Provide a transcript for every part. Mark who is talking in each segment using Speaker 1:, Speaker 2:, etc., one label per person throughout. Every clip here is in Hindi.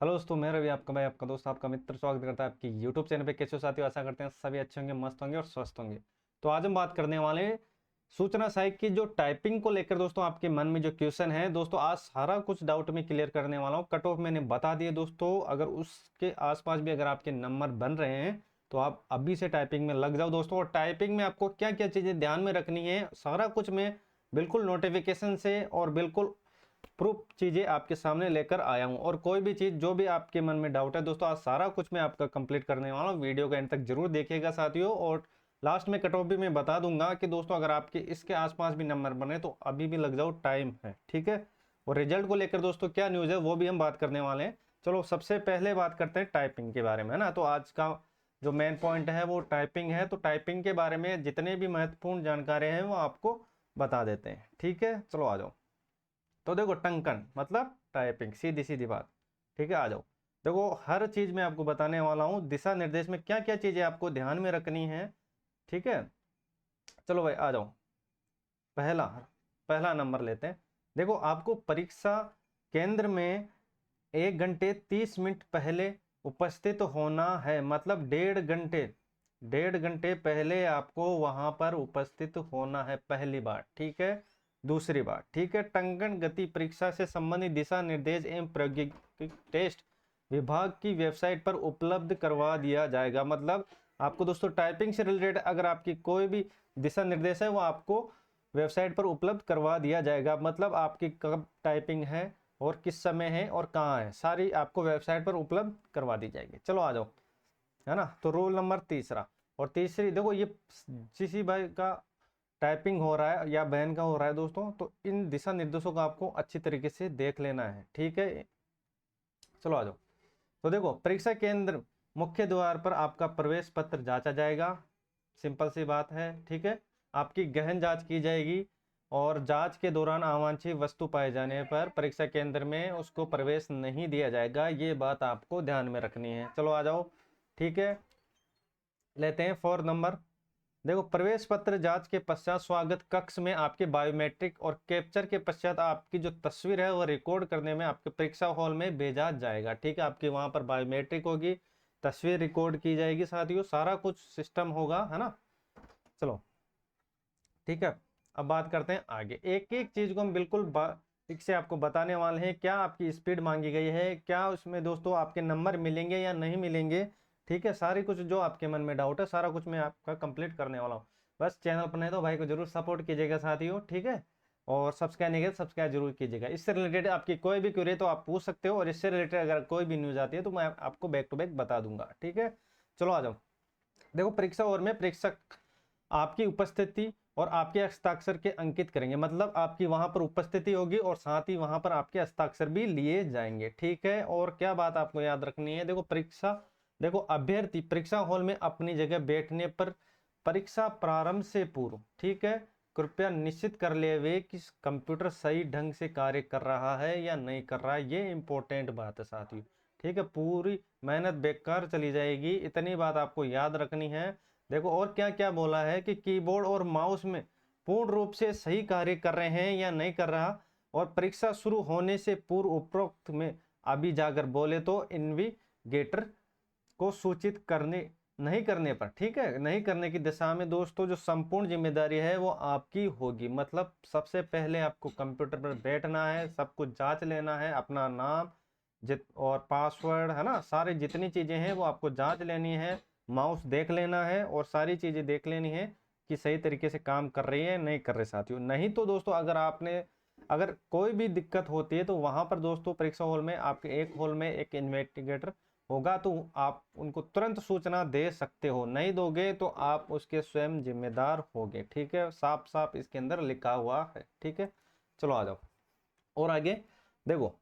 Speaker 1: हेलो दोस्तों, मैं रवि आपका भाई, आपका दोस्त, आपका मित्र स्वागत करता है आपकी यूट्यूब चैनल पे। कैसे हो साथियों? आशा करते हैं सभी अच्छे होंगे, मस्त होंगे और स्वस्थ होंगे। तो आज हम बात करने वाले हैं सूचना सहायक की जो टाइपिंग को लेकर दोस्तों आपके मन में जो क्वेश्चन है दोस्तों, आज सारा कुछ डाउट में क्लियर करने वाला हूँ। कट ऑफ मैंने बता दिए दोस्तों, अगर उसके आसपास भी अगर आपके नंबर बन रहे हैं तो आप अभी से टाइपिंग में लग जाओ दोस्तों। और टाइपिंग में आपको क्या क्या चीजें ध्यान में रखनी है, सारा कुछ मैं बिल्कुल नोटिफिकेशन से और बिल्कुल प्रूफ चीजें आपके सामने लेकर आया हूं। और कोई भी चीज जो भी आपके मन में डाउट है दोस्तों, आज सारा कुछ मैं आपका कंप्लीट करने वाला हूं। वीडियो का एंड तक जरूर देखिएगा साथियों। और लास्ट में कट ऑफ भी मैं बता दूंगा कि दोस्तों अगर आपके इसके आसपास भी नंबर बने तो अभी भी लग जाओ, टाइम है, ठीक है। और रिजल्ट को लेकर दोस्तों क्या न्यूज है वो भी हम बात करने वाले हैं। चलो सबसे पहले बात करते हैं टाइपिंग के बारे में, है ना। तो आज का जो मेन पॉइंट है वो टाइपिंग है। तो टाइपिंग के बारे में जितने भी महत्वपूर्ण जानकारी हैं वो आपको बता देते हैं, ठीक है। चलो आ जाओ। तो देखो, टंकन मतलब टाइपिंग, सीधी सीधी बात, ठीक है। आ जाओ, देखो हर चीज मैं आपको बताने वाला हूँ। दिशा निर्देश में क्या क्या चीजें आपको ध्यान में रखनी है, ठीक है। चलो भाई आ जाओ। पहला पहला नंबर लेते हैं। देखो, आपको परीक्षा केंद्र में 1 घंटे 30 मिनट पहले उपस्थित होना है। मतलब 1.5 घंटे, 1.5 घंटे पहले आपको वहां पर उपस्थित होना है, पहली बात, ठीक है। दूसरी बात, ठीक है, टंकन गति परीक्षा से संबंधित दिशा निर्देश एवं प्रौद्योगिकी टेस्ट विभाग की वेबसाइट पर उपलब्ध करवा दिया जाएगा। मतलब आपको दोस्तों टाइपिंग से रिलेटेड अगर आपकी कोई भी दिशा निर्देश है वो आपको वेबसाइट पर उपलब्ध करवा दिया जाएगा। मतलब आपकी कब टाइपिंग है और किस समय है और कहाँ है, सारी आपको वेबसाइट पर उपलब्ध करवा दी जाएगी। चलो आ जाओ, है ना। तो रूल नंबर तीसरा और तीसरी, देखो ये किसी भाई का टाइपिंग हो रहा है या बहन का हो रहा है दोस्तों, तो इन दिशा निर्देशों को आपको अच्छी तरीके से देख लेना है, ठीक है। चलो आ जाओ। तो देखो, परीक्षा केंद्र मुख्य द्वार पर आपका प्रवेश पत्र जांचा जाएगा, सिंपल सी बात है, ठीक है। आपकी गहन जांच की जाएगी और जांच के दौरान अवांछित वस्तु पाए जाने पर परीक्षा केंद्र में उसको प्रवेश नहीं दिया जाएगा। ये बात आपको ध्यान में रखनी है। चलो आ जाओ, ठीक है। लेते हैं 4 नंबर। देखो, प्रवेश पत्र जांच के पश्चात स्वागत कक्ष में आपके बायोमेट्रिक और कैप्चर के पश्चात आपकी जो तस्वीर है वो रिकॉर्ड करने में आपके परीक्षा हॉल में भेजा जाएगा, ठीक है। आपकी वहां पर बायोमेट्रिक होगी, तस्वीर रिकॉर्ड की जाएगी साथियों, सारा कुछ सिस्टम होगा, है ना। चलो ठीक है। अब बात करते हैं आगे, एक एक चीज को हम बिल्कुल ठीक से आपको बताने वाले हैं। क्या आपकी स्पीड मांगी गई है, क्या उसमें दोस्तों आपके नंबर मिलेंगे या नहीं मिलेंगे, ठीक है। सारी कुछ जो आपके मन में डाउट है सारा कुछ मैं आपका कंप्लीट करने वाला हूँ। बस चैनल पर नहीं तो भाई को जरूर सपोर्ट कीजिएगा साथियों, ठीक है। और सब्सक्राइब नहीं किया सब्सक्राइब जरूर कीजिएगा। इससे रिलेटेड आपकी कोई भी क्वेरी तो आप पूछ सकते हो, और इससे रिलेटेड अगर कोई भी न्यूज आती है तो मैं आपको बैक टू बैक बता दूंगा, ठीक है। चलो आ जाओ। देखो, परीक्षा और में परीक्षक आपकी उपस्थिति और आपके हस्ताक्षर के अंकित करेंगे। मतलब आपकी वहां पर उपस्थिति होगी और साथ ही वहां पर आपके हस्ताक्षर भी लिए जाएंगे, ठीक है। और क्या बात आपको याद रखनी है, देखो परीक्षा, देखो अभ्यर्थी परीक्षा हॉल में अपनी जगह बैठने पर परीक्षा प्रारंभ से पूर्व, ठीक है, कृपया निश्चित कर ले वे कि कंप्यूटर सही ढंग से कार्य कर रहा है या नहीं कर रहा है। ये इंपॉर्टेंट बात है साथियों, ठीक है। पूरी मेहनत बेकार चली जाएगी, इतनी बात आपको याद रखनी है। देखो और क्या क्या बोला है कि कीबोर्ड और माउस में पूर्ण रूप से सही कार्य कर रहे हैं या नहीं कर रहा। और परीक्षा शुरू होने से पूर्व उपरोक्त में अभी जाकर बोले तो इन्विगेटर को सूचित करने नहीं करने पर, ठीक है, नहीं करने की दिशा में दोस्तों जो संपूर्ण जिम्मेदारी है वो आपकी होगी। मतलब सबसे पहले आपको कंप्यूटर पर बैठना है, सब कुछ जांच लेना है, अपना नाम जित और पासवर्ड, है ना, सारी जितनी चीजें हैं वो आपको जांच लेनी है। माउस देख लेना है और सारी चीजें देख लेनी है कि सही तरीके से काम कर रही है नहीं कर रहे साथियों। नहीं तो दोस्तों अगर कोई भी दिक्कत होती है तो वहां पर दोस्तों परीक्षा हॉल में आपके एक हॉल में एक इन्वेस्टिगेटर होगा, तो आप उनको तुरंत सूचना दे सकते हो। नहीं दोगे तो आप उसके स्वयं जिम्मेदार होगे, ठीक है। साफ साफ इसके अंदर लिखा हुआ है, ठीक है। चलो आ जाओ और आगे देखो,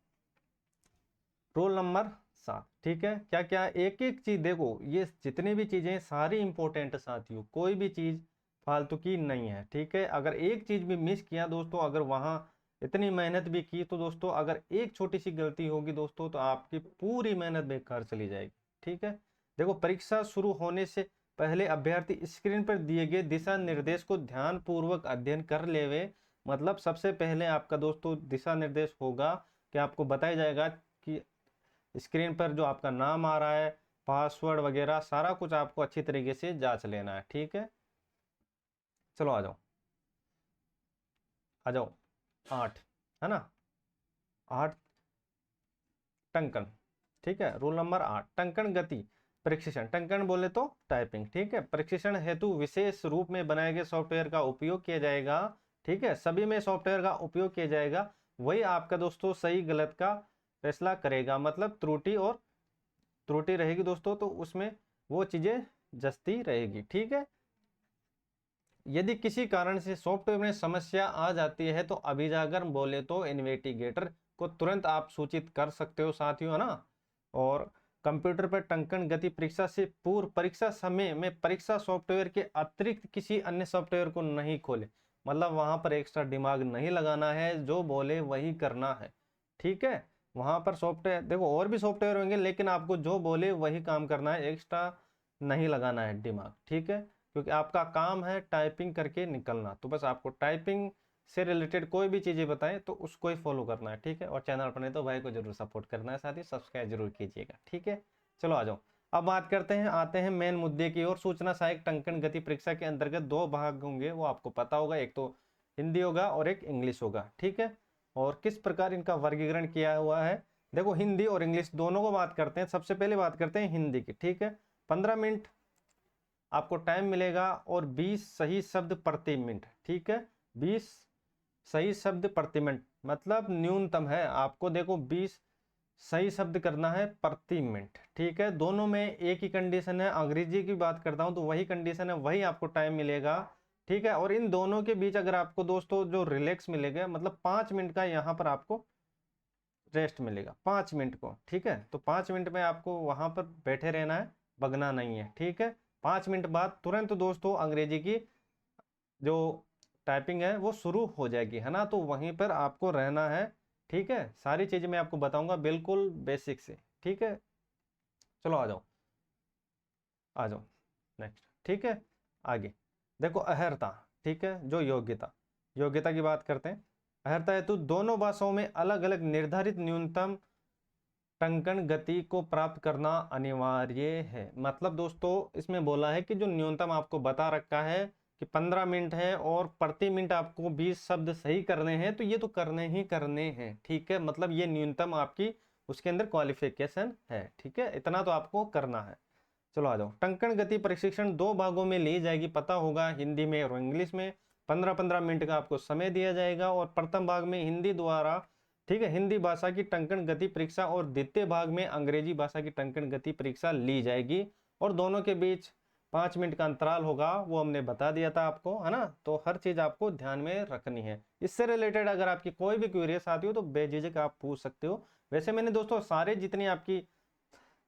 Speaker 1: रोल नंबर 7, ठीक है। क्या क्या एक एक चीज देखो, ये जितनी भी चीजें सारी इंपॉर्टेंट साथियों, कोई भी चीज फालतू की नहीं है, ठीक है। अगर एक चीज भी मिस किया दोस्तों, अगर वहां इतनी मेहनत भी की तो दोस्तों अगर एक छोटी सी गलती होगी दोस्तों तो आपकी पूरी मेहनत बेकार चली जाएगी, ठीक है। देखो, परीक्षा शुरू होने से पहले अभ्यर्थी स्क्रीन पर दिए गए दिशा निर्देश को ध्यान पूर्वक अध्ययन कर लेवे। मतलब सबसे पहले आपका दोस्तों दिशा निर्देश होगा कि आपको बताया जाएगा कि स्क्रीन पर जो आपका नाम आ रहा है, पासवर्ड वगैरह सारा कुछ आपको अच्छी तरीके से जांच लेना है। ठीक है, चलो आ जाओ, आ जाओ। 8 है ना, 8 टंकण। ठीक है, रूल नंबर 8, टंकण गति प्रशिक्षण। टंकण बोले तो टाइपिंग। ठीक है, प्रशिक्षण हेतु विशेष रूप में बनाए गए सॉफ्टवेयर का उपयोग किया जाएगा। ठीक है, सभी में सॉफ्टवेयर का उपयोग किया जाएगा, वही आपका दोस्तों सही गलत का फैसला करेगा। मतलब त्रुटि रहेगी दोस्तों तो उसमें वो चीजें जचती रहेगी। ठीक है, यदि किसी कारण से सॉफ्टवेयर में समस्या आ जाती है तो अभिजागर बोले तो इन्वेस्टिगेटर को तुरंत आप सूचित कर सकते हो साथियों, है ना। और कंप्यूटर पर टंकण गति परीक्षा से पूर्व परीक्षा समय में परीक्षा सॉफ्टवेयर के अतिरिक्त किसी अन्य सॉफ्टवेयर को नहीं खोले। मतलब वहां पर एक्स्ट्रा दिमाग नहीं लगाना है, जो बोले वही करना है। ठीक है, वहां पर सॉफ्टवेयर देखो और भी सॉफ्टवेयर होंगे, लेकिन आपको जो बोले वही काम करना है, एक्स्ट्रा नहीं लगाना है दिमाग। ठीक है, क्योंकि आपका काम है टाइपिंग करके निकलना, तो बस आपको टाइपिंग से रिलेटेड कोई भी चीज़ें बताएं तो उसको ही फॉलो करना है। ठीक है, और चैनल पर नहीं तो भाई को जरूर सपोर्ट करना है, साथ ही सब्सक्राइब जरूर कीजिएगा। ठीक है, चलो आ जाओ, अब बात करते हैं, आते हैं मेन मुद्दे की ओर। सूचना सहायक टंकण गति परीक्षा के अंतर्गत 2 भाग होंगे, वो आपको पता होगा, एक तो हिंदी होगा और एक इंग्लिश होगा। ठीक है, और किस प्रकार इनका वर्गीकरण किया हुआ है, देखो हिंदी और इंग्लिश दोनों को बात करते हैं। सबसे पहले बात करते हैं हिंदी की। ठीक है, 15 मिनट आपको टाइम मिलेगा और 20 सही शब्द प्रति मिनट। ठीक है, 20 सही शब्द प्रति मिनट मतलब न्यूनतम है, आपको देखो 20 सही शब्द करना है प्रति मिनट। ठीक है, दोनों में एक ही कंडीशन है, अंग्रेजी की बात करता हूं तो वही कंडीशन है, वही आपको टाइम मिलेगा। ठीक है, और इन दोनों के बीच अगर आपको दोस्तों जो रिलैक्स मिलेगा, मतलब 5 मिनट का यहाँ पर आपको रेस्ट मिलेगा, 5 मिनट को। ठीक है, तो 5 मिनट में आपको वहां पर बैठे रहना है, भगना नहीं है। ठीक है, 5 मिनट बाद तुरंत दोस्तों अंग्रेजी की जो टाइपिंग है वो शुरू हो जाएगी, है ना, तो वहीं पर आपको रहना है। ठीक है, सारी चीजें मैं आपको बताऊंगा बिल्कुल बेसिक से। ठीक है, चलो आ जाओ, आ जाओ नेक्स्ट। ठीक है, आगे देखो अहर्ता। ठीक है, जो योग्यता, योग्यता की बात करते हैं। अहर्ता हेतु दोनों भाषाओं में अलग अलग निर्धारित न्यूनतम टंकण गति को प्राप्त करना अनिवार्य है। मतलब दोस्तों इसमें बोला है कि जो न्यूनतम आपको बता रखा है कि 15 मिनट है और प्रति मिनट आपको 20 शब्द सही करने हैं, तो ये तो करने ही करने हैं। ठीक है, मतलब ये न्यूनतम आपकी उसके अंदर क्वालिफिकेशन है। ठीक है, इतना तो आपको करना है। चलो आ जाओ, टंकण गति प्रशिक्षण 2 भागों में ली जाएगी, पता होगा, हिंदी में और इंग्लिश में। 15-15 मिनट का आपको समय दिया जाएगा और प्रथम भाग में हिंदी द्वारा, ठीक है, हिंदी भाषा की टंकण गति परीक्षा और द्वितीय भाग में अंग्रेजी भाषा की टंकण गति परीक्षा ली जाएगी, और दोनों के बीच 5 मिनट का अंतराल होगा, वो हमने बता दिया था आपको, है ना। तो हर चीज आपको ध्यान में रखनी है। इससे रिलेटेड अगर आपकी कोई भी क्वेरीज आती हो तो बेझिझक आप पूछ सकते हो। वैसे मैंने दोस्तों सारे जितनी आपकी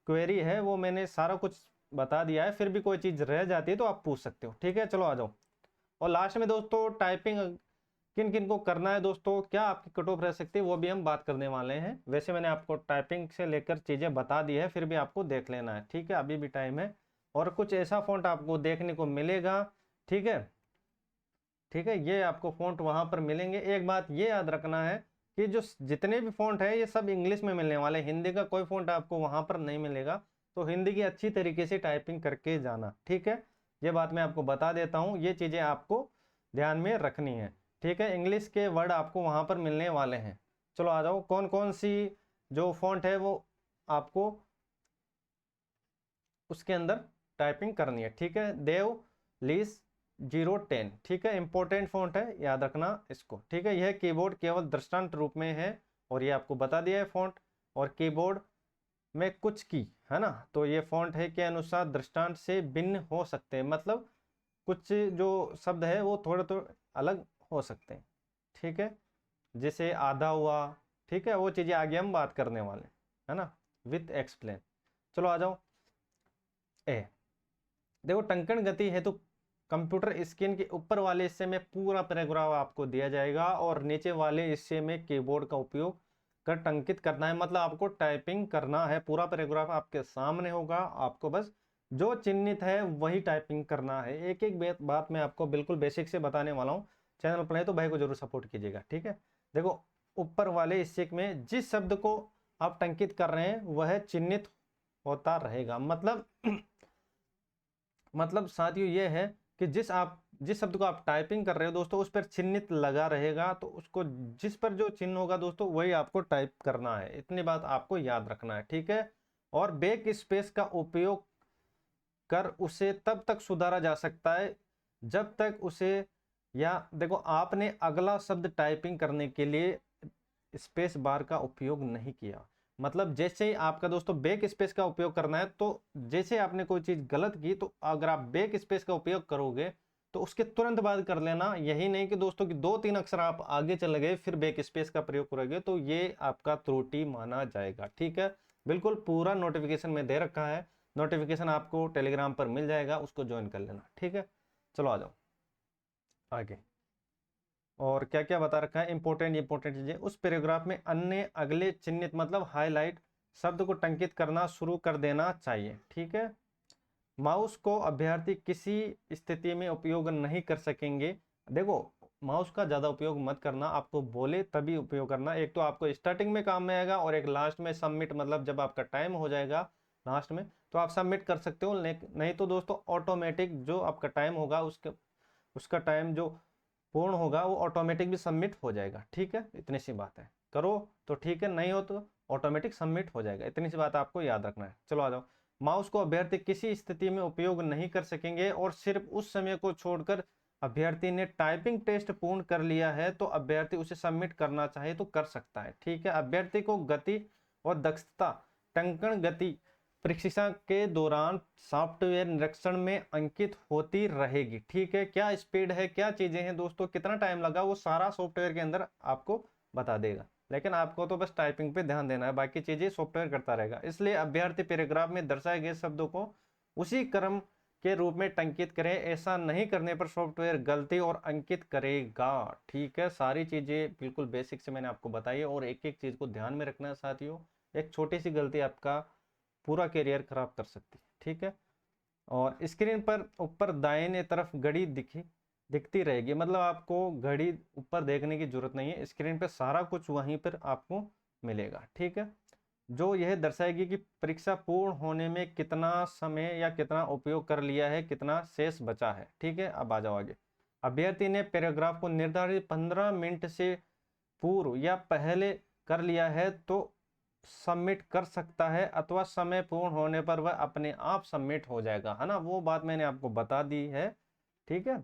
Speaker 1: क्वेरी है वो मैंने सारा कुछ बता दिया है, फिर भी कोई चीज रह जाती है तो आप पूछ सकते हो। ठीक है, चलो आ जाओ, और लास्ट में दोस्तों टाइपिंग किन किन को करना है दोस्तों, क्या आपकी कट ऑफ रह सकती है, वो भी हम बात करने वाले हैं। वैसे मैंने आपको टाइपिंग से लेकर चीजें बता दी है, फिर भी आपको देख लेना है। ठीक है, अभी भी टाइम है, और कुछ ऐसा फॉन्ट आपको देखने को मिलेगा। ठीक है, ठीक है, ये आपको फॉन्ट वहां पर मिलेंगे। एक बात ये याद रखना है कि जो जितने भी फॉन्ट है ये सब इंग्लिश में मिलने वाले, हिंदी का कोई फॉन्ट आपको वहां पर नहीं मिलेगा, तो हिंदी की अच्छी तरीके से टाइपिंग करके जाना। ठीक है, ये बात मैं आपको बता देता हूँ, ये चीजें आपको ध्यान में रखनी है। ठीक है, इंग्लिश के वर्ड आपको वहां पर मिलने वाले हैं। चलो आ जाओ, कौन कौन सी जो फॉन्ट है वो आपको उसके अंदर टाइपिंग करनी है। ठीक है, देव लीस 010, ठीक है, इंपॉर्टेंट फॉन्ट है, याद रखना इसको। ठीक है, यह कीबोर्ड केवल दृष्टांत रूप में है, और ये आपको बता दिया है फॉन्ट, और कीबोर्ड में कुछ की, है ना, तो ये फॉन्ट है के अनुसार दृष्टांत से भिन्न हो सकते हैं, मतलब कुछ जो शब्द है वो थोड़े थोड़े अलग हो सकते हैं। ठीक है, जैसे आधा हुआ, ठीक है, वो चीजें आगे हम बात करने वाले, है ना, विथ एक्सप्लेन। चलो आ जाओ, ए देखो टंकण गति है तो कंप्यूटर स्क्रीन के ऊपर वाले हिस्से में पूरा पैराग्राफ आपको दिया जाएगा, और नीचे वाले हिस्से में कीबोर्ड का उपयोग कर टंकित करना है, मतलब आपको टाइपिंग करना है। पूरा पैराग्राफ आपके सामने होगा, आपको बस जो चिन्हित है वही टाइपिंग करना है। एक एक बात मैं आपको बिल्कुल बेसिक से बताने वाला हूँ, चैनल पर है तो भाई को जरूर सपोर्ट कीजिएगा। ठीक है, देखो ऊपर वाले हिस्से में जिस शब्द को आप टंकित कर रहे हैं वह चिन्हित होता रहेगा। मतलब साथियों ये है कि जिस शब्द को आप टाइपिंग कर रहे हो दोस्तों, उस पर चिन्हित लगा रहेगा, तो उसको जिस पर जो चिन्ह होगा दोस्तों वही आपको टाइप करना है। इतनी बात आपको याद रखना है, ठीक है। और बैक स्पेस का उपयोग कर उसे तब तक सुधारा जा सकता है जब तक उसे, या देखो आपने अगला शब्द टाइपिंग करने के लिए स्पेस बार का उपयोग नहीं किया। मतलब जैसे ही आपका दोस्तों बैक स्पेस का उपयोग करना है, तो जैसे आपने कोई चीज गलत की तो अगर आप बैक स्पेस का उपयोग करोगे तो उसके तुरंत बाद कर लेना। यही नहीं कि दोस्तों कि 2-3 अक्षर आप आगे चले गए फिर बैक स्पेस का प्रयोग करोगे, तो ये आपका त्रुटि माना जाएगा, ठीक है। बिल्कुल पूरा नोटिफिकेशन में दे रखा है, नोटिफिकेशन आपको टेलीग्राम पर मिल जाएगा, उसको ज्वाइन कर लेना, ठीक है। चलो आ जाओ आगे। और क्या क्या बता रखा है इंपॉर्टेंट चीजें उस पैराग्राफ में। अन्य अगले चिन्हित मतलब हाईलाइट शब्द को टंकित करना शुरू कर देना चाहिए, ठीक है। माउस को अभ्यर्थी किसी स्थिति में उपयोग नहीं कर सकेंगे। देखो माउस का ज्यादा उपयोग मत करना, आपको बोले तभी उपयोग करना। एक तो आपको स्टार्टिंग में काम में आएगा और एक लास्ट में सबमिट, मतलब जब आपका टाइम हो जाएगा लास्ट में तो आप सबमिट कर सकते हो। नहीं तो दोस्तों ऑटोमेटिक जो आपका टाइम होगा उसका टाइम जो पूर्ण होगा वो ऑटोमेटिक भी सबमिट हो जाएगा, ठीक है। इतनी सी बात है, करो तो ठीक है, नहीं हो तो ऑटोमेटिक सबमिट हो जाएगा। इतनी सी बात आपको याद रखना है। चलो आ जाओ। माउस को अभ्यर्थी किसी स्थिति में उपयोग नहीं कर सकेंगे और सिर्फ उस समय को छोड़कर अभ्यर्थी ने टाइपिंग टेस्ट पूर्ण कर लिया है तो अभ्यर्थी उसे सबमिट करना चाहे तो कर सकता है, ठीक है। अभ्यर्थी को गति और दक्षता टंकण गति परीक्षा के दौरान सॉफ्टवेयर निरीक्षण में अंकित होती रहेगी, ठीक है। क्या स्पीड है, क्या चीजें हैं दोस्तों, कितना टाइम लगा, वो सारा सॉफ्टवेयर के अंदर आपको बता देगा। लेकिन आपको तो बस टाइपिंग पे ध्यान देना है, बाकी चीजें सॉफ्टवेयर करता रहेगा। इसलिए अभ्यर्थी पैराग्राफ में दर्शाए गए शब्दों को उसी क्रम के रूप में टंकित करें। ऐसा नहीं करने पर सॉफ्टवेयर गलती और अंकित करेगा, ठीक है। सारी चीजें बिल्कुल बेसिक से मैंने आपको बताई है और एक एक चीज को ध्यान में रखना है साथियों। एक छोटी सी गलती आपका पूरा करियर खराब कर सकती है, ठीक है। और स्क्रीन पर ऊपर दाहिने तरफ घड़ी दिखती रहेगी, मतलब आपको घड़ी ऊपर देखने की जरूरत नहीं है, स्क्रीन पर सारा कुछ वहीं पर आपको मिलेगा, ठीक है। जो यह दर्शाएगी कि परीक्षा पूर्ण होने में कितना समय या कितना उपयोग कर लिया है, कितना शेष बचा है, ठीक है। अब आ जाओ आगे। अभ्यर्थी ने पैराग्राफ को निर्धारित 15 मिनट से पूर्व या पहले कर लिया है तो सबमिट कर सकता है, अथवा समय पूर्ण होने पर वह अपने आप सबमिट हो जाएगा, है ना। वो बात मैंने आपको बता दी है, ठीक है।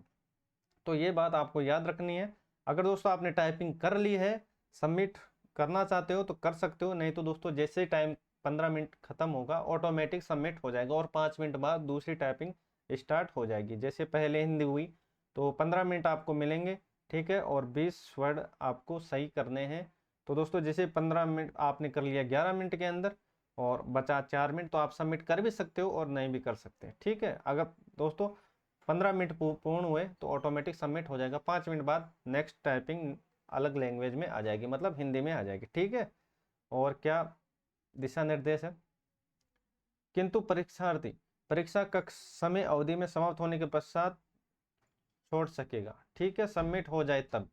Speaker 1: तो ये बात आपको याद रखनी है। अगर दोस्तों आपने टाइपिंग कर ली है, सबमिट करना चाहते हो तो कर सकते हो, नहीं तो दोस्तों जैसे टाइम 15 मिनट खत्म होगा ऑटोमेटिक सबमिट हो जाएगा और 5 मिनट बाद दूसरी टाइपिंग स्टार्ट हो जाएगी। जैसे पहले हिंदी हुई तो 15 मिनट आपको मिलेंगे, ठीक है, और 20 वर्ड आपको सही करने हैं। तो दोस्तों जैसे 15 मिनट आपने कर लिया 11 मिनट के अंदर और बचा 4 मिनट, तो आप सबमिट कर भी सकते हो और नहीं भी कर सकते, ठीक है। अगर दोस्तों 15 मिनट पूर्ण हुए तो ऑटोमेटिक सबमिट हो जाएगा। 5 मिनट बाद नेक्स्ट टाइपिंग अलग लैंग्वेज में आ जाएगी, मतलब हिंदी में आ जाएगी, ठीक है। और क्या दिशा निर्देश है, किंतु परीक्षार्थी परीक्षा कक्ष समय अवधि में समाप्त होने के पश्चात छोड़ सकेगा, ठीक है, सबमिट हो जाए तब,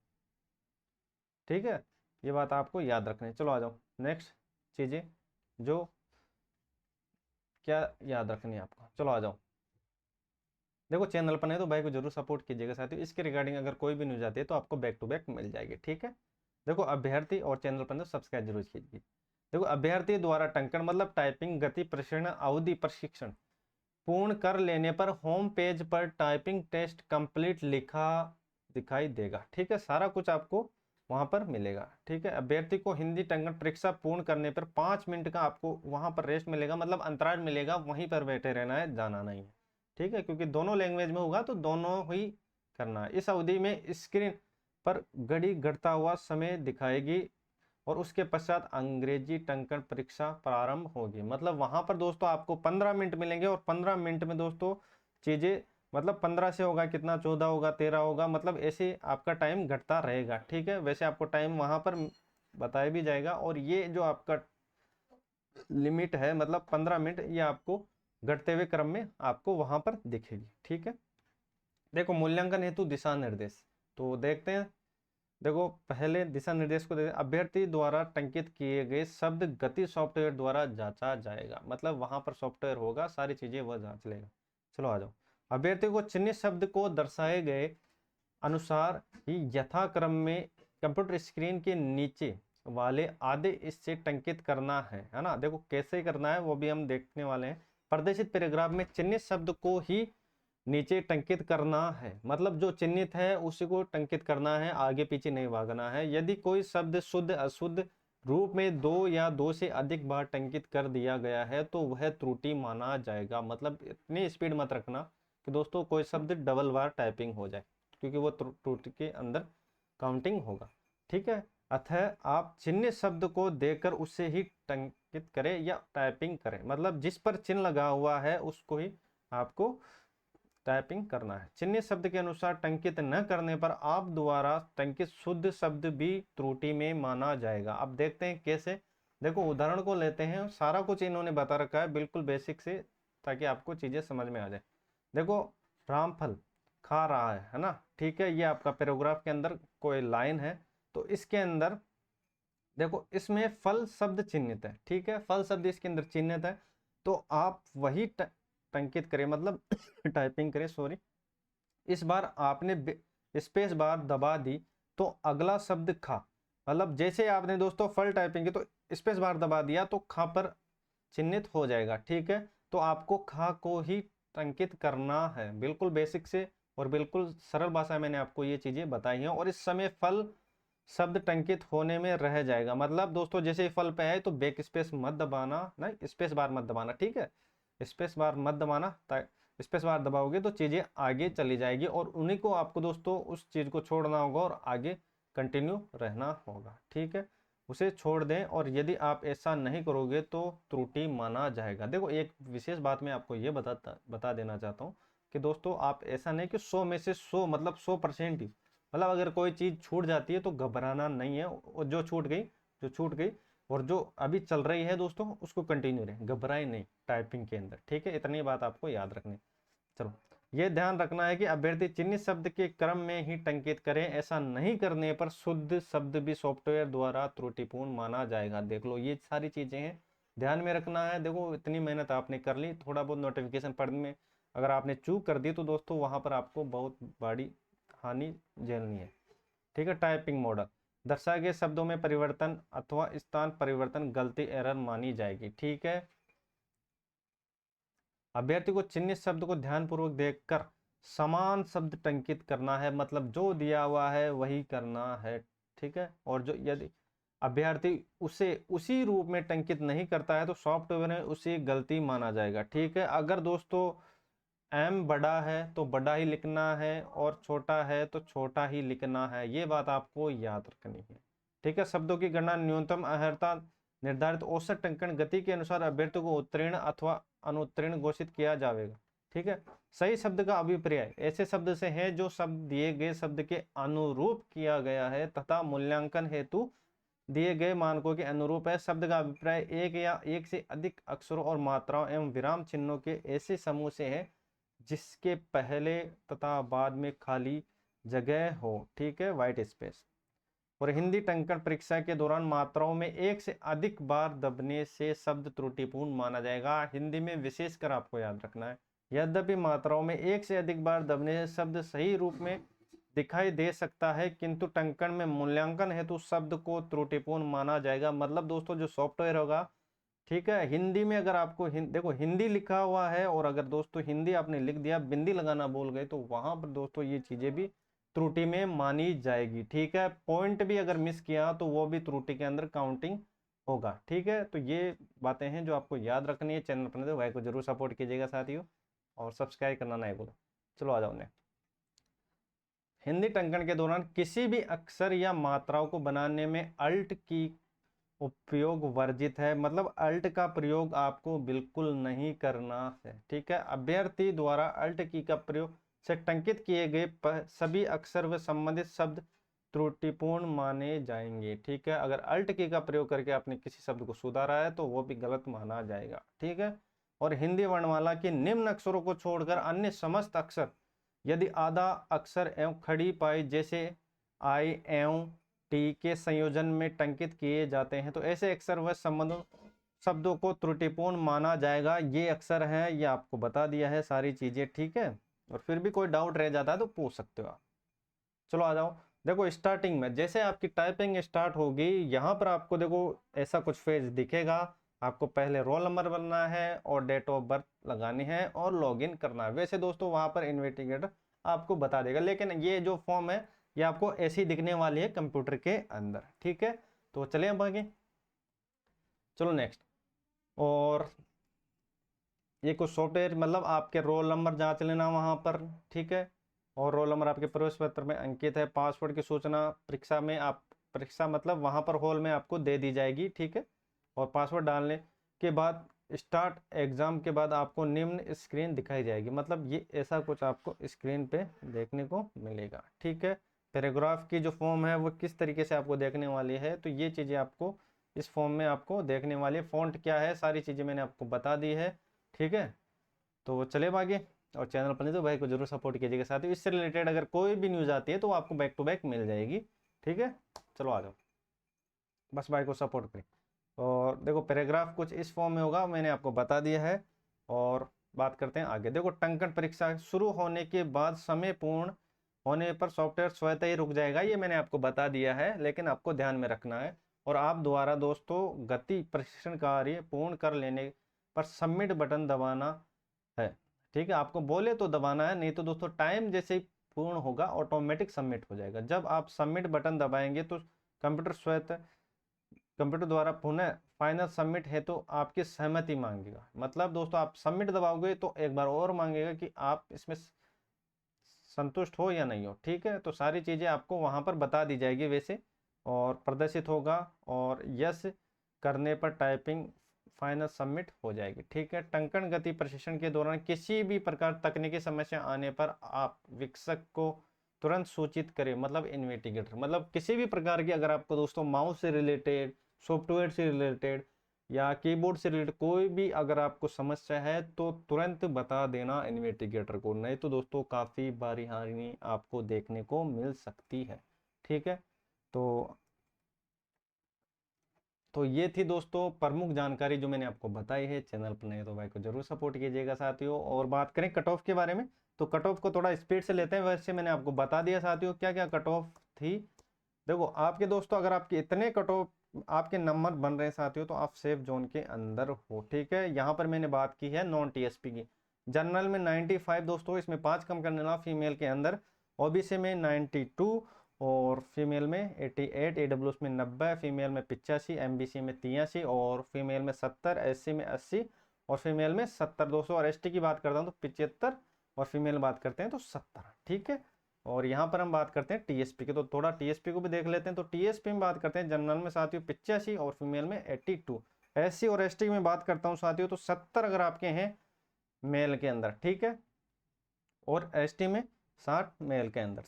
Speaker 1: ठीक है। ये बात आपको याद रखनी है। चलो आ जाओ नेक्स्ट चीजें जो क्या याद रखनी है आपको। चलो आ जाओ। देखो चैनल पर नहीं तो भाई को जरूर सपोर्ट कीजिएगा साथियों। इसके रिगार्डिंग अगर कोई भी न्यूज आती है तो आपको बैक टू बैक मिल जाएगी, ठीक है। देखो अभ्यर्थी और चैनल पर सब्सक्राइब जरूर कीजिए। देखो अभ्यर्थी द्वारा टंकण मतलब टाइपिंग गति प्रशिक्षण अवधि प्रशिक्षण पूर्ण कर लेने पर होम पेज पर टाइपिंग टेस्ट कंप्लीट लिखा दिखाई देगा, ठीक है। सारा कुछ आपको वहां पर मिलेगा, ठीक है। अभ्यर्थी को हिंदी टंकण परीक्षा पूर्ण करने पर 5 मिनट का आपको वहां पर रेस्ट मिलेगा, मतलब अंतराल मिलेगा, वहीं पर बैठे रहना है, जाना नहीं है, ठीक है। क्योंकि दोनों लैंग्वेज में होगा तो दोनों ही करना है। इस अवधि में स्क्रीन पर घड़ी घटता हुआ समय दिखाएगी और उसके पश्चात अंग्रेजी टंकण परीक्षा प्रारंभ होगी। मतलब वहां पर दोस्तों आपको 15 मिनट मिलेंगे और 15 मिनट में दोस्तों चीजें, मतलब 15 से होगा कितना, 14 होगा, 13 होगा, मतलब ऐसे आपका टाइम घटता रहेगा, ठीक है। वैसे आपको टाइम वहां पर बताया भी जाएगा और ये जो आपका लिमिट है मतलब 15 मिनट, ये आपको घटते हुए क्रम में आपको वहां पर दिखेगी, ठीक है। देखो मूल्यांकन हेतु दिशा निर्देश तो देखते हैं। देखो पहले दिशा निर्देश को दे, अभ्यर्थी द्वारा टंकित किए गए शब्द गति सॉफ्टवेयर द्वारा जांचा जाएगा। मतलब वहां पर सॉफ्टवेयर होगा, सारी चीजें वह जांच लेगा। चलो आ जाओ। अभ्यर्थी को चिन्हित शब्द को दर्शाए गए अनुसार ही यथाक्रम में कंप्यूटर स्क्रीन के नीचे वाले आधे इससे टंकित करना है ना। देखो कैसे करना है वो भी हम देखने वाले हैं। प्रदर्शित पैराग्राफ में चिन्हित शब्द को ही नीचे टंकित करना है, मतलब जो चिन्हित है उसी को टंकित करना है, आगे पीछे नहीं भागना है। यदि कोई शब्द शुद्ध अशुद्ध रूप में दो या दो से अधिक बार टंकित कर दिया गया है तो वह त्रुटि माना जाएगा। मतलब इतनी स्पीड मत रखना कि दोस्तों कोई शब्द डबल बार टाइपिंग हो जाए, क्योंकि वो त्रुटि के अंदर काउंटिंग होगा। ठीक है, अतः आप चिन्हित शब्द को देकर उससे ही टंकित करें या टाइपिंग करें, मतलब जिस पर चिन्ह लगा हुआ है उसको ही आपको टाइपिंग करना है। चिन्हित शब्द के अनुसार टंकित न करने पर आप द्वारा टंकित शुद्ध शब्द भी त्रुटि में माना जाएगा। अब देखते हैं कैसे। देखो उदाहरण को लेते हैं, सारा कुछ इन्होंने बता रखा है बिल्कुल बेसिक से, ताकि आपको चीजें समझ में आ जाए। देखो रामफल खा रहा है ना, ठीक है, ये आपका पैराग्राफ के अंदर कोई लाइन है। तो इसके अंदर देखो इसमें फल शब्द चिन्हित है, ठीक है, फल शब्द इसके अंदर चिन्हित है। तो आप वही टंकित करें, मतलब टाइपिंग करें, सॉरी। इस बार आपने स्पेस बार दबा दी तो अगला शब्द खा, मतलब जैसे आपने दोस्तों फल टाइपिंग की तो स्पेस बार दबा दिया तो खा पर चिन्हित हो जाएगा। ठीक है, तो आपको खा को ही टंकित करना है, बिल्कुल बेसिक से और बिल्कुल सरल भाषा में मैंने आपको ये चीजें बताई हैं। और इस समय फल शब्द टंकित होने में रह जाएगा, मतलब दोस्तों जैसे ही फल पे है तो बैक स्पेस मत दबाना, नहीं स्पेस बार मत दबाना, ठीक है, स्पेस बार मत दबाना। स्पेस बार दबाओगे तो चीजें आगे चली जाएगी और उन्हीं को आपको दोस्तों उस चीज को छोड़ना होगा और आगे कंटिन्यू रहना होगा। ठीक है, उसे छोड़ दें, और यदि आप ऐसा नहीं करोगे तो त्रुटि माना जाएगा। देखो एक विशेष बात मैं आपको ये बता देना चाहता हूँ कि दोस्तों आप ऐसा नहीं कि 100 में से 100 मतलब 100% ही, मतलब अगर कोई चीज छूट जाती है तो घबराना नहीं है, और जो छूट गई जो छूट गई और जो अभी चल रही है दोस्तों उसको कंटिन्यू रहे, घबराए नहीं टाइपिंग के अंदर। ठीक है, इतनी बात आपको याद रखनी। चलो, ये ध्यान रखना है कि अभ्यर्थी चिन्हित शब्द के क्रम में ही टंकित करें, ऐसा नहीं करने पर शुद्ध शब्द भी सॉफ्टवेयर द्वारा त्रुटिपूर्ण माना जाएगा। देख लो ये सारी चीजें हैं, ध्यान में रखना है। देखो इतनी मेहनत आपने कर ली, थोड़ा बहुत नोटिफिकेशन पढ़ने में अगर आपने चूक कर दी तो दोस्तों वहां पर आपको बहुत बड़ी हानि झेलनी है। ठीक है, टाइपिंग मॉडल दर्शाए गए शब्दों में परिवर्तन अथवा स्थान परिवर्तन गलती एरर मानी जाएगी। ठीक है, अभ्यर्थी को चिन्हित शब्द को ध्यानपूर्वक देखकर समान शब्द टंकित करना है, मतलब जो दिया हुआ है वही करना है। ठीक है, और जो यदि अभ्यर्थी उसे उसी रूप में टंकित नहीं करता है तो सॉफ्टवेयर में उसे गलती माना जाएगा। ठीक है, अगर दोस्तों एम बड़ा है तो बड़ा ही लिखना है और छोटा है तो छोटा ही लिखना है, ये बात आपको याद रखनी है। ठीक है, शब्दों की गणना न्यूनतम अर्हता निर्धारित औसत टंकन गति के अनुसार अभ्यर्थी को उत्तीर्ण अथवा अनुत्तीर्ण घोषित किया जाएगा। ठीक है, सही शब्द का अभिप्राय ऐसे शब्द से है जो शब्द दिए गए शब्द के अनुरूप किया गया है तथा मूल्यांकन हेतु दिए गए मानकों के अनुरूप है। शब्द का अभिप्राय एक या एक से अधिक अक्षरों और मात्राओं एवं विराम चिन्हों के ऐसे समूह से है जिसके पहले तथा बाद में खाली जगह हो। ठीक है, व्हाइट स्पेस। और हिंदी टंकन परीक्षा के दौरान मात्राओं में एक से अधिक बार दबने से शब्द त्रुटिपूर्ण माना जाएगा। हिंदी में विशेषकर आपको याद रखना है, यद्यपि मात्राओं में एक से अधिक बार दबने से शब्द सही रूप में दिखाई दे सकता है किंतु टंकन में मूल्यांकन हेतु शब्द को त्रुटिपूर्ण माना जाएगा। मतलब दोस्तों जो सॉफ्टवेयर होगा, ठीक है, हिंदी में अगर आपको देखो हिंदी लिखा हुआ है और अगर दोस्तों हिंदी आपने लिख दिया बिंदी लगाना भूल गए तो वहां पर दोस्तों ये चीजें भी त्रुटि में मानी जाएगी। ठीक है, पॉइंट भी अगर मिस किया तो वो भी त्रुटि के अंदर काउंटिंग होगा। ठीक है, तो ये बातें हैं जो आपको याद रखनी है। चैनल पर भाई को जरूर सपोर्ट कीजिएगा साथियों, और सब्सक्राइब करना नहीं भूलो। चलो आ जाओ ने हिंदी टंकन के दौरान किसी भी अक्षर या मात्राओं को बनाने में अल्ट की उपयोग वर्जित है, मतलब अल्ट का प्रयोग आपको बिल्कुल नहीं करना है। ठीक है, अभ्यर्थी द्वारा अल्ट की का प्रयोग से टंकित किए गए सभी अक्षर व संबंधित शब्द त्रुटिपूर्ण माने जाएंगे। ठीक है, अगर अल्ट की का प्रयोग करके आपने किसी शब्द को सुधारा है तो वो भी गलत माना जाएगा। ठीक है, और हिंदी वर्णमाला के निम्न अक्षरों को छोड़कर अन्य समस्त अक्षर यदि आधा अक्षर एवं खड़ी पाई जैसे टी के संयोजन में टंकित किए जाते हैं तो ऐसे अक्षर व संबंधों शब्दों को त्रुटिपूर्ण माना जाएगा। ये अक्षर हैं, ये आपको बता दिया है सारी चीजें, ठीक है। और फिर भी कोई डाउट रह जाता है तो पूछ सकते हो आप। चलो आ जाओ। देखो स्टार्टिंग में जैसे आपकी टाइपिंग स्टार्ट होगी, यहाँ पर आपको देखो ऐसा कुछ पेज दिखेगा। आपको पहले रोल नंबर बनना है और डेट ऑफ बर्थ लगानी है और लॉगिन करना है। वैसे दोस्तों वहां पर इन्वेस्टिगेटर आपको बता देगा, लेकिन ये जो फॉर्म है ये आपको ऐसी दिखने वाली है कंप्यूटर के अंदर, ठीक है। तो चलिए अब आगे, चलो नेक्स्ट। और ये कुछ सॉफ्टवेयर मतलब आपके रोल नंबर जांच लेना वहां पर, ठीक है। और रोल नंबर आपके प्रवेश पत्र में अंकित है। पासवर्ड की सूचना परीक्षा में आप, परीक्षा मतलब वहां पर हॉल में आपको दे दी जाएगी, ठीक है। और पासवर्ड डालने के बाद स्टार्ट एग्जाम के बाद आपको निम्न स्क्रीन दिखाई जाएगी, मतलब ये ऐसा कुछ आपको स्क्रीन पे देखने को मिलेगा, ठीक है। पैराग्राफ की जो फॉर्म है वो किस तरीके से आपको देखने वाली है, तो ये चीज़ें आपको इस फॉर्म में आपको देखने वाली है। फॉन्ट क्या है, सारी चीज़ें मैंने आपको बता दी है, ठीक है। तो चले आगे। और चैनल पर नहीं तो भाई को जरूर सपोर्ट कीजिएगा। साथ ही इससे रिलेटेड अगर कोई भी न्यूज़ आती है तो आपको बैक टू बैक मिल जाएगी, ठीक है। चलो आ जाओ, बस भाई को सपोर्ट करें। और देखो पैराग्राफ कुछ इस फॉर्म में होगा, मैंने आपको बता दिया है। और बात करते हैं आगे। देखो टंकण परीक्षा शुरू होने के बाद समय पूर्ण होने पर सॉफ्टवेयर स्वतः ही रुक जाएगा, ये मैंने आपको बता दिया है, लेकिन आपको ध्यान में रखना है। और आप द्वारा दोस्तों गति प्रशिक्षण कार्य पूर्ण कर लेने पर सबमिट बटन दबाना है, ठीक है। आपको बोले तो दबाना है, नहीं तो दोस्तों टाइम जैसे ही पूर्ण होगा ऑटोमेटिक सबमिट हो जाएगा। जब आप सबमिट बटन दबाएंगे तो कंप्यूटर द्वारा पुनः फाइनल सबमिट है तो आपकी सहमति मांगेगा। मतलब दोस्तों आप सबमिट दबाओगे तो एक बार और मांगेगा कि आप इसमें संतुष्ट हो या नहीं हो, ठीक है। तो सारी चीज़ें आपको वहां पर बता दी जाएगी वैसे, और प्रदर्शित होगा। और यस करने पर टाइपिंग फाइनल सबमिट हो जाएगी, ठीक है। टंकण गति प्रशिक्षण के दौरान किसी भी प्रकार तकनीकी समस्या आने पर आप विकसक को तुरंत सूचित करें, मतलब इन्वेस्टिगेटर, मतलब किसी भी प्रकार की अगर आपको दोस्तों माउस से रिलेटेड, सॉफ्टवेयर से रिलेटेड या कीबोर्ड से रिलेटेड कोई भी अगर आपको समस्या है तो तुरंत बता देना इन्वेस्टिगेटर को, नहीं तो दोस्तों काफ़ी भारी हानि आपको देखने को मिल सकती है, ठीक है। तो ये थी दोस्तों प्रमुख जानकारी जो मैंने आपको बताई है। चैनल पर नहीं तो भाई को जरूर सपोर्ट कीजिएगा साथियों। और बात करें कट ऑफ के बारे में, तो कट ऑफ को थोड़ा स्पीड से लेते हैं। वैसे मैंने आपको बता दिया साथियों क्या क्या कट ऑफ थी। देखो आपके दोस्तों अगर आपके इतने कट ऑफ आपके नंबर बन रहे हैं साथियों तो आप सेफ जोन के अंदर हो, ठीक है। यहाँ पर मैंने बात की है नॉन टीएसपी की। जनरल में 95 दोस्तों, इसमें 5 कम करने वाला फीमेल के अंदर। ओबीसी में 92 और फीमेल में 88, एडब्ल्यूएस में 90, फीमेल में 85, एमबीसी में 83 और फीमेल में 70, एससी में 80 और फीमेल में 70 दोस्तों। और एसटी की बात करता हूँ तो 75 और फीमेल बात करते हैं तो 70, ठीक है। और यहाँ पर हम बात करते हैं टीएसपी की, तो थोड़ा टीएसपी को भी देख लेते हैं। तो टीएसपी में बात करते हैं जनरल में साथियों 85 और फीमेल में 82। एससी और एसटी में बात करता हूँ साथियों तो 70 अगर आपके हैं मेल के अंदर, ठीक है। और एसटी में 60 मेल के अंदर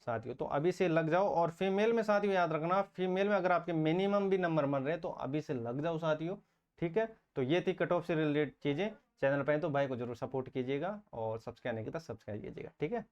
Speaker 1: साथियों। तो अभी से लग जाओ। और फीमेल में साथियों याद रखना, फीमेल में अगर आपके मिनिमम भी नंबर बन रहे हैं तो अभी से लग जाओ साथियों, ठीक है। तो ये थी कट ऑफ से रिलेटेड चीजें। चैनल पर तो भाई को जरूर सपोर्ट कीजिएगा और सब्सक्राइब नहीं किया तो सब्सक्राइब कीजिएगा, ठीक है।